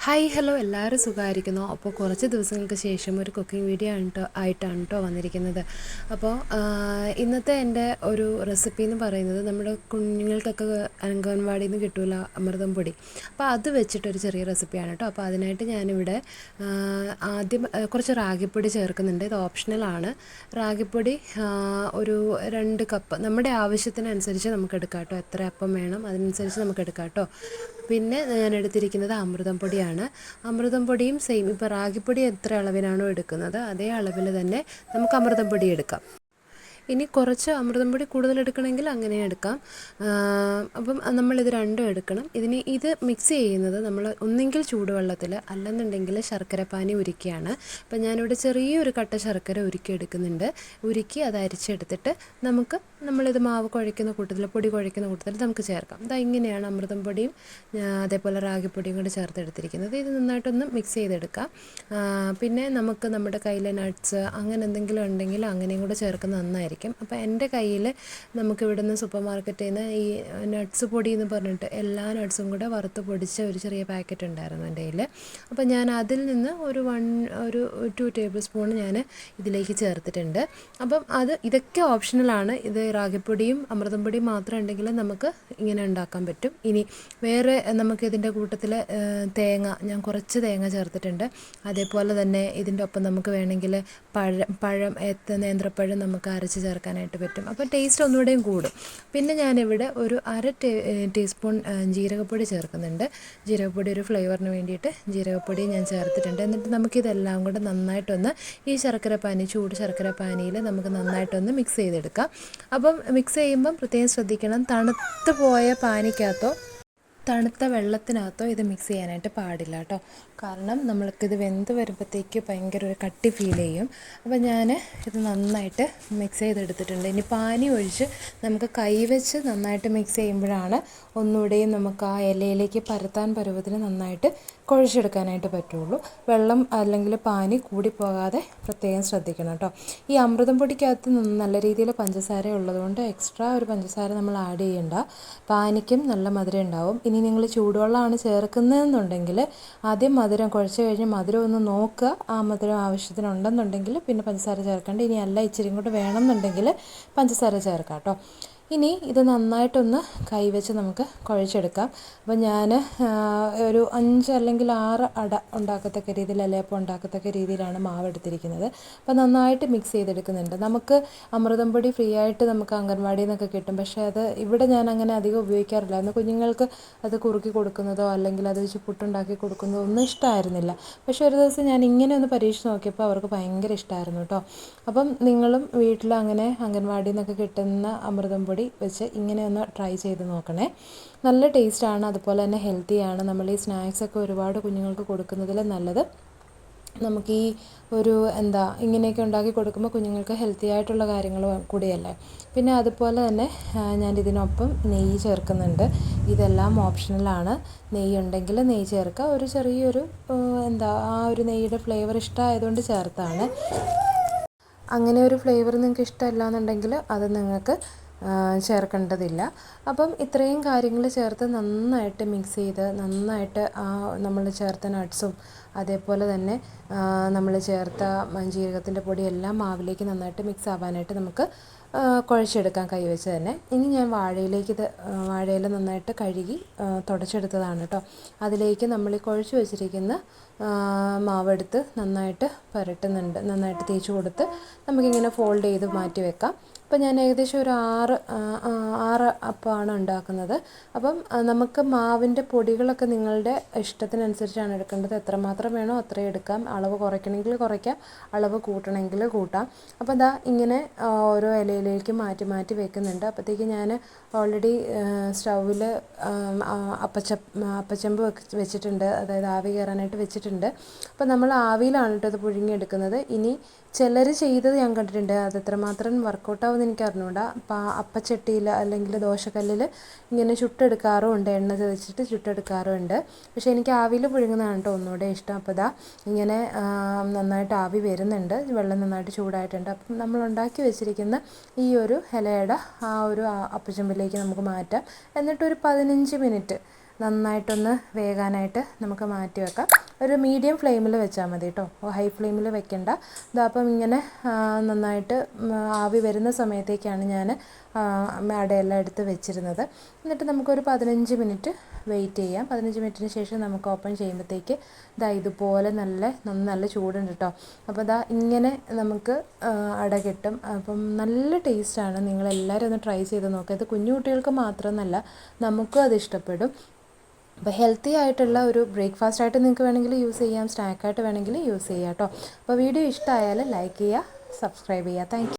Hi hello എല്ലാവരും സുഖമായിരിക്കുന്നു. അപ്പോൾ കുറച്ച് ദിവസങ്ങൾക്ക് ശേഷം ഒരു കുക്കിംഗ് വീഡിയോ ആയിട്ടാണ് കേട്ടോ വന്നിരിക്കുന്നത്. അപ്പോൾ ഇന്നത്തെ എൻ്റെ ഒരു റെസിപ്പി എന്ന് പറയുന്നത് നമ്മുടെ കുഞ്ഞുങ്ങൾക്കൊക്കെ അംഗൻവാടിയിൽ നിന്ന് കിട്ടുമല്ലോ അമൃതം പൊടി. അപ്പോൾ അത് വെച്ചിട്ടൊരു ചെറിയ റെസിപ്പിയാണ് കേട്ടോ. അപ്പോൾ അതിനായിട്ട് ഞാനിവിടെ ആദ്യം കുറച്ച് റാഗിപ്പൊടി ചേർക്കുന്നുണ്ട്. ഇത് ഓപ്ഷണലാണ്. റാഗിപ്പൊടി ഒരു 2 കപ്പ് നമ്മുടെ ആവശ്യത്തിനനുസരിച്ച് നമുക്ക് എടുക്കാം കേട്ടോ. എത്ര അപ്പം വേണം അതിനനുസരിച്ച് നമുക്ക് എടുക്കാം കേട്ടോ. പിന്നെ ഞാൻ എടുത്തിരിക്കുന്നത് അമൃതം പൊടിയാണ്. അമൃതം പൊടിയും സെയിം, ഇപ്പോൾ റാഗിപ്പൊടി എത്ര അളവിനാണോ എടുക്കുന്നത് അതേ അളവിൽ തന്നെ നമുക്ക് അമൃതം പൊടി എടുക്കാം. ഇനി കുറച്ച് അമൃതം പൊടി കൂടുതൽ എടുക്കണമെങ്കിൽ അങ്ങനെ എടുക്കാം. അപ്പം നമ്മളിത് രണ്ടും എടുക്കണം. ഇത് മിക്സ് ചെയ്യുന്നത് നമ്മൾ ഒന്നെങ്കിൽ ചൂടുവെള്ളത്തിൽ അല്ലെന്നുണ്ടെങ്കിൽ ശർക്കരപ്പാനി ഉരുക്കിയാണ്. അപ്പം ഞാനിവിടെ ചെറിയൊരു കട്ട ശർക്കര ഉരുക്കി എടുക്കുന്നുണ്ട്. ഉരുക്കി അത് അരിച്ചെടുത്തിട്ട് നമ്മളിത് മാവ് കുഴയ്ക്കുന്ന കൂട്ടത്തിൽ, പൊടി കുഴയ്ക്കുന്ന കൂട്ടത്തിൽ നമുക്ക് ചേർക്കാം. ഇങ്ങനെയാണ് അമൃതം പൊടിയും അതേപോലെ റാഗിപ്പൊടിയും കൂടി ചേർത്തെടുത്തിരിക്കുന്നത്. ഇത് നന്നായിട്ടൊന്ന് മിക്സ് ചെയ്തെടുക്കാം. പിന്നെ നമുക്ക് നമ്മുടെ കയ്യിൽ നട്ട്സ് അങ്ങനെ എന്തെങ്കിലും ഉണ്ടെങ്കിൽ അങ്ങനെയും കൂടെ ചേർക്കുന്നത് നന്നായിരിക്കും. അപ്പോൾ എൻ്റെ കയ്യിൽ നമുക്കിവിടുന്ന് സൂപ്പർ മാർക്കറ്റിൽ നിന്ന് ഈ നട്ട്സ് പൊടി എന്ന് പറഞ്ഞിട്ട് എല്ലാ നട്ട്സും കൂടെ വറുത്ത് പൊടിച്ച ഒരു ചെറിയ പാക്കറ്റ് ഉണ്ടായിരുന്നു എൻ്റെ കയ്യിൽ. അപ്പോൾ ഞാൻ അതിൽ നിന്ന് ഒരു 2 ടേബിൾ സ്പൂൺ ഞാൻ ഇതിലേക്ക് ചേർത്തിട്ടുണ്ട്. അപ്പം ഇതൊക്കെ ഓപ്ഷണലാണ്. ഇത് റാഗിപ്പൊടിയും അമൃതം പൊടിയും മാത്രം ഉണ്ടെങ്കിൽ നമുക്ക് ഇങ്ങനെ ഉണ്ടാക്കാൻ പറ്റും. ഇനി വേറെ നമുക്കിതിൻ്റെ കൂട്ടത്തിൽ ഞാൻ കുറച്ച് തേങ്ങ ചേർത്തിട്ടുണ്ട്. അതേപോലെ തന്നെ ഇതിൻ്റെ ഒപ്പം നമുക്ക് വേണമെങ്കിൽ നേന്ത്രപ്പഴം നമുക്ക് അരച്ച് ചേർക്കാനായിട്ട് പറ്റും. അപ്പോൾ ടേസ്റ്റ് ഒന്നുകൂടെയും കൂടും. പിന്നെ ഞാനിവിടെ ഒരു 1/2 ടീസ്പൂൺ ജീരകപ്പൊടി ചേർക്കുന്നുണ്ട്. ജീരകപ്പൊടി ഒരു ഫ്ലേവറിന് വേണ്ടിയിട്ട് ജീരകപ്പൊടി ഞാൻ ചേർത്തിട്ടുണ്ട്. എന്നിട്ട് നമുക്കിതെല്ലാം കൂടെ നന്നായിട്ടൊന്ന് ഈ ചൂട് ശർക്കര പാനിയിൽ നമുക്ക് നന്നായിട്ടൊന്ന് മിക്സ് ചെയ്തെടുക്കാം. അപ്പം മിക്സ് ചെയ്യുമ്പം പ്രത്യേകം ശ്രദ്ധിക്കണം, തണുത്ത് പോയ പാനിക്കകത്തോ തണുത്ത വെള്ളത്തിനകത്തോ ഇത് മിക്സ് ചെയ്യാനായിട്ട് പാടില്ല കേട്ടോ. കാരണം നമ്മൾക്കിത് വെന്ത് വരുമ്പോഴത്തേക്ക് ഭയങ്കര ഒരു കട്ടി ഫീൽ ചെയ്യും. അപ്പോൾ ഞാൻ ഇത് നന്നായിട്ട് മിക്സ് ചെയ്തെടുത്തിട്ടുണ്ട്. ഇനി പാനി ഒഴിച്ച് നമുക്ക് കൈവച്ച് നന്നായിട്ട് മിക്സ് ചെയ്യുമ്പോഴാണ് ഒന്നുകൂടെയും നമുക്ക് ആ ഇലയിലേക്ക് പരത്താൻ പരുവത്തിന് നന്നായിട്ട് കുഴച്ചെടുക്കാനായിട്ട് പറ്റുള്ളൂ. വെള്ളം അല്ലെങ്കിൽ പാനി കൂടിപ്പോകാതെ പ്രത്യേകം ശ്രദ്ധിക്കണം കേട്ടോ. ഈ അമൃതം പൊടിക്കകത്ത് നല്ല രീതിയിൽ പഞ്ചസാര ഉള്ളതുകൊണ്ട് എക്സ്ട്രാ ഒരു പഞ്ചസാര നമ്മൾ ആഡ് ചെയ്യേണ്ട. പാനിക്കും നല്ല മധുരം ഉണ്ടാവും. ഇനി നിങ്ങൾ ചൂടുവെള്ളമാണ് ചേർക്കുന്നതെന്നുണ്ടെങ്കിൽ ആദ്യം മധുരം കുഴച്ച് കഴിഞ്ഞ് മധുരം ഒന്ന് നോക്കുക. ആ മധുരം ആവശ്യത്തിനുണ്ടെന്നുണ്ടെങ്കിൽ പിന്നെ പഞ്ചസാര ചേർക്കേണ്ട. ഇനി അല്ല ഇച്ചിരി കൂടെ വേണമെന്നുണ്ടെങ്കിൽ പഞ്ചസാര ചേർക്കാം കേട്ടോ. ഇനി ഇത് നന്നായിട്ടൊന്ന് കൈവച്ച് നമുക്ക് കുഴച്ചെടുക്കാം. അപ്പോൾ ഞാൻ ഒരു 5 അല്ലെങ്കിൽ 6 അട ഉണ്ടാക്കത്തക്ക രീതിയിൽ, അല്ലയപ്പം ഉണ്ടാക്കത്തക്ക രീതിയിലാണ് മാവ് എടുത്തിരിക്കുന്നത്. അപ്പോൾ നന്നായിട്ട് മിക്സ് ചെയ്തെടുക്കുന്നുണ്ട്. നമുക്ക് അമൃതം പൊടി ഫ്രീ ആയിട്ട് നമുക്ക് അംഗൻവാടിയിൽ നിന്നൊക്കെ കിട്ടും. പക്ഷേ ഇവിടെ ഞാൻ അങ്ങനെ അധികം ഉപയോഗിക്കാറില്ല. അന്ന് കുഞ്ഞുങ്ങൾക്ക് അത് കുറുക്കി കൊടുക്കുന്നതോ അല്ലെങ്കിൽ അത് വെച്ച് പുട്ടുണ്ടാക്കി കൊടുക്കുന്നതോ ഒന്നും ഇഷ്ടമായിരുന്നില്ല. പക്ഷേ ഒരു ദിവസം ഞാൻ ഇങ്ങനെ ഒന്ന് പരീക്ഷിച്ച് നോക്കിയപ്പോൾ അവർക്ക് ഭയങ്കര ഇഷ്ടമായിരുന്നു കേട്ടോ. അപ്പം നിങ്ങളും വീട്ടിൽ അങ്ങനെ അംഗൻവാടിയിൽ നിന്നൊക്കെ കിട്ടുന്ന അമൃതം പൊടി വെച്ച് ഇങ്ങനെ ഒന്ന് ട്രൈ ചെയ്ത് നോക്കണേ. നല്ല ടേസ്റ്റാണ്, അതുപോലെ തന്നെ ഹെൽത്തിയാണ്. നമ്മൾ ഈ സ്നാക്സൊക്കെ ഒരുപാട് കുഞ്ഞുങ്ങൾക്ക് കൊടുക്കുന്നതിൽ നല്ലത് നമുക്ക് ഈ ഇങ്ങനെയൊക്കെ ഉണ്ടാക്കി കൊടുക്കുമ്പോൾ കുഞ്ഞുങ്ങൾക്ക് ഹെൽത്തി ആയിട്ടുള്ള കാര്യങ്ങൾ കൂടിയല്ലേ. പിന്നെ അതുപോലെ തന്നെ ഞാൻ ഇതിനൊപ്പം നെയ്യ് ചേർക്കുന്നുണ്ട്. ഇതെല്ലാം ഓപ്ഷണലാണ്. നെയ്യ് ഉണ്ടെങ്കിൽ നെയ്യ് ചേർക്കുക. ഒരു ചെറിയൊരു ആ ഒരു നെയ്യുടെ ഫ്ലേവർ ഇഷ്ടമായതുകൊണ്ട് ചേർത്താണ്. അങ്ങനെ ഒരു ഫ്ലേവർ നിങ്ങൾക്ക് ഇഷ്ടമല്ല എന്നുണ്ടെങ്കിൽ അത് നിങ്ങൾക്ക് ചേർക്കേണ്ടതില്ല. അപ്പം ഇത്രയും കാര്യങ്ങൾ ചേർത്ത് നന്നായിട്ട് മിക്സ് ചെയ്ത് നന്നായിട്ട് നമ്മൾ ചേർത്ത നട്ട്സും അതേപോലെ തന്നെ നമ്മൾ ചേർത്ത ജീരകത്തിൻ്റെ പൊടിയെല്ലാം മാവിലേക്ക് നന്നായിട്ട് മിക്സ് ആവാനായിട്ട് നമുക്ക് കുഴച്ചെടുക്കാം കൈവച്ച് തന്നെ. ഇനി ഞാൻ വാഴയില നന്നായിട്ട് കഴുകി തുടച്ചെടുത്തതാണ് കേട്ടോ. അതിലേക്ക് നമ്മൾ ഈ കുഴച്ച് വെച്ചിരിക്കുന്ന മാവെടുത്ത് നന്നായിട്ട് പുരട്ടുന്നുണ്ട്. നന്നായിട്ട് തേച്ച് കൊടുത്ത് നമുക്കിങ്ങനെ ഫോൾഡ് ചെയ്ത് മാറ്റി വെക്കാം. അപ്പോൾ ഞാൻ ഏകദേശം ഒരു 6 അപ്പമാണ് ഉണ്ടാക്കുന്നത്. അപ്പം നമുക്ക് മാവിൻ്റെ പൊടികളൊക്കെ നിങ്ങളുടെ ഇഷ്ടത്തിനനുസരിച്ചാണ് എടുക്കേണ്ടത്. എത്രമാത്രം വേണോ അത്രയും എടുക്കാം. അളവ് കുറയ്ക്കണമെങ്കിൽ കുറയ്ക്കാം, അളവ് കൂട്ടണമെങ്കിൽ കൂട്ടാം. അപ്പോൾ ഇങ്ങനെ ഓരോ ഇലയിലേക്ക് മാറ്റി മാറ്റി വെക്കുന്നുണ്ട്. അപ്പോഴത്തേക്ക് ഞാൻ ഓൾറെഡി സ്റ്റൗവിൽ അപ്പച്ചെമ്പ് വെച്ചിട്ടുണ്ട്, അതായത് ആവി കയറാനായിട്ട് വെച്ചിട്ടുണ്ട്. അപ്പോൾ നമ്മൾ ആവിയിലാണ് കേട്ടോ അത് പുഴുങ്ങിയെടുക്കുന്നത്. ഇനി ചിലർ ചെയ്തത് ഞാൻ കണ്ടിട്ടുണ്ട്, അത് എത്രമാത്രം വർക്കൗട്ടാവുമെന്ന് എനിക്ക് അറിഞ്ഞുകൂടാ. അപ്പച്ചട്ടിയിൽ അല്ലെങ്കിൽ ദോശക്കല്ലിൽ ഇങ്ങനെ ചുട്ടെടുക്കാറുമുണ്ട്, എണ്ണ തേച്ചിട്ട് ചുട്ടെടുക്കാറുമുണ്ട്. പക്ഷേ എനിക്ക് ആവിയിൽ പുഴുങ്ങുന്നതാണ് കേട്ടോ ഒന്നുകൂടെ ഇഷ്ടം. അപ്പോൾ ഇങ്ങനെ നന്നായിട്ട് ആവി വരുന്നുണ്ട്, വെള്ളം നന്നായിട്ട് ചൂടായിട്ടുണ്ട്. അപ്പം നമ്മൾ ഉണ്ടാക്കി വെച്ചിരിക്കുന്ന ഈ ഒരു ഇലയുടെ ആ ഒരു അപ്പച്ചെമ്പിലേക്ക് നമുക്ക് മാറ്റാം. എന്നിട്ടൊരു 15 മിനിറ്റ് നന്നായിട്ടൊന്ന് വേകാനായിട്ട് നമുക്ക് മാറ്റി വെക്കാം. ഒരു മീഡിയം ഫ്ലെയിമിൽ വെച്ചാൽ മതി കേട്ടോ, ഹൈ ഫ്ലെയിമിൽ വെക്കണ്ട. ഇതപ്പം ഇങ്ങനെ നന്നായിട്ട് ആവി വരുന്ന സമയത്തേക്കാണ് ഞാൻ അടയെല്ലാം എടുത്ത് വെച്ചിരുന്നത്. എന്നിട്ട് നമുക്കൊരു 15 മിനിറ്റ് വെയിറ്റ് ചെയ്യാം. 15 മിനിറ്റിന് ശേഷം നമുക്ക് ഓപ്പൺ ചെയ്യുമ്പോഴത്തേക്ക് ഇതുപോലെ നല്ല ചൂടുണ്ട് കേട്ടോ. അപ്പോൾ ഇങ്ങനെ നമുക്ക് അട കിട്ടും. അപ്പം നല്ല ടേസ്റ്റാണ്. നിങ്ങളെല്ലാവരും ഒന്ന് ട്രൈ ചെയ്ത് നോക്കുക. ഇത് കുഞ്ഞു കുട്ടികൾക്ക് മാത്രമെന്നല്ല, നമുക്കും അത് ഇഷ്ടപ്പെടും. അപ്പോൾ ഹെൽത്തി ആയിട്ടുള്ള ഒരു ബ്രേക്ക്ഫാസ്റ്റ് ആയിട്ട് നിങ്ങൾക്ക് വേണമെങ്കിൽ യൂസ് ചെയ്യാം, സ്നാക്കായിട്ട് വേണമെങ്കിൽ യൂസ് ചെയ്യാം കേട്ടോ. അപ്പോൾ വീഡിയോ ഇഷ്ടമായാൽ ലൈക്ക് ചെയ്യുക, സബ്സ്ക്രൈബ് ചെയ്യുക. Thank you.